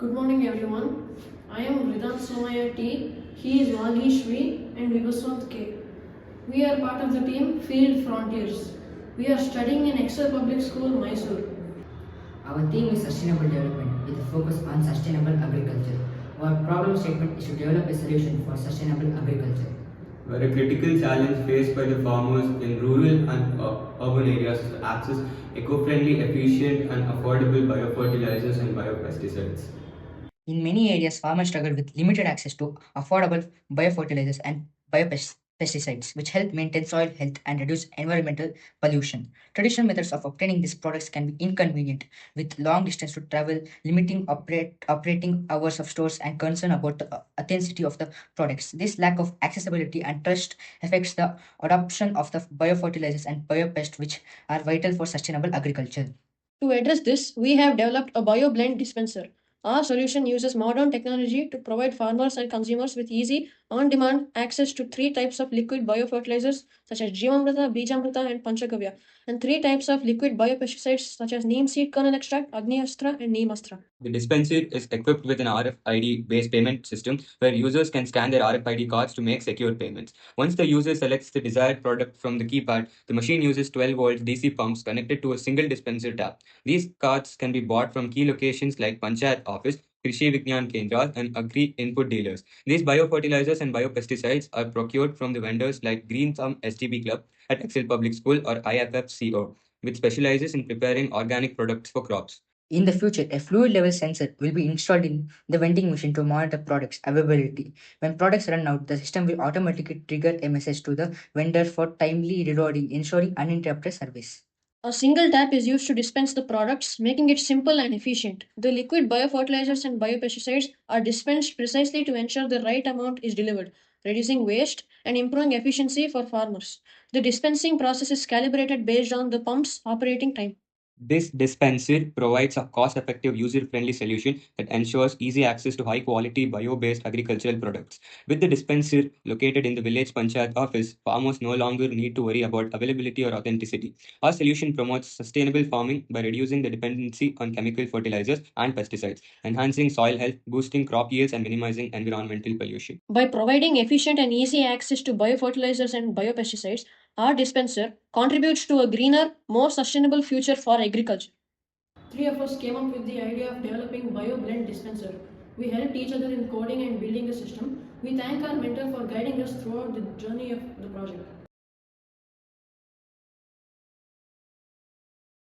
Good morning everyone. I am Ridan Somaya T. He is Vagish V and Vivaswant K. We are part of the team Field Frontiers. We are studying in Excel Public School, Mysore. Our theme is sustainable development with a focus on sustainable agriculture. Our problem statement is to develop a solution for sustainable agriculture. Where a critical challenge faced by the farmers in rural and urban areas is to access eco-friendly, efficient and affordable biofertilizers and biopesticides. In many areas, farmers struggle with limited access to affordable biofertilizers and biopesticides, which help maintain soil health and reduce environmental pollution. Traditional methods of obtaining these products can be inconvenient, with long distance to travel, limiting operating hours of stores, and concern about the authenticity of the products. This lack of accessibility and trust affects the adoption of the biofertilizers and biopests, which are vital for sustainable agriculture. To address this, we have developed a BioBlend Dispenser. Our solution uses modern technology to provide farmers and consumers with easy, on-demand access to three types of liquid biofertilizers such as Jivamrita, Bijamrita, and Panchagavya, and three types of liquid biopesticides such as neem seed kernel extract, Agni Astra, and Neem Astra. The dispenser is equipped with an RFID-based payment system where users can scan their RFID cards to make secure payments. Once the user selects the desired product from the keypad, the machine uses 12-volt DC pumps connected to a single dispenser tap. These cards can be bought from key locations like Panchayat office, Krishi Vignan Kendras, and Agri input dealers. These biofertilizers and biopesticides are procured from the vendors like Green Thumb STB Club at Excel Public School or IFFCO, which specializes in preparing organic products for crops. In the future, a fluid level sensor will be installed in the vending machine to monitor products availability. When products run out, the system will automatically trigger a message to the vendor for timely reloading, ensuring uninterrupted service. A single tap is used to dispense the products, making it simple and efficient. The liquid biofertilizers and biopesticides are dispensed precisely to ensure the right amount is delivered, reducing waste and improving efficiency for farmers. The dispensing process is calibrated based on the pump's operating time. This dispenser provides a cost-effective, user-friendly solution that ensures easy access to high-quality bio-based agricultural products. With the dispenser located in the village panchayat office, farmers no longer need to worry about availability or authenticity. Our solution promotes sustainable farming by reducing the dependency on chemical fertilizers and pesticides, enhancing soil health, boosting crop yields, and minimizing environmental pollution. By providing efficient and easy access to biofertilizers and biopesticides, our dispenser contributes to a greener, more sustainable future for agriculture. Three of us came up with the idea of developing BioBlend Dispenser. We helped each other in coding and building the system. We thank our mentor for guiding us throughout the journey of the project.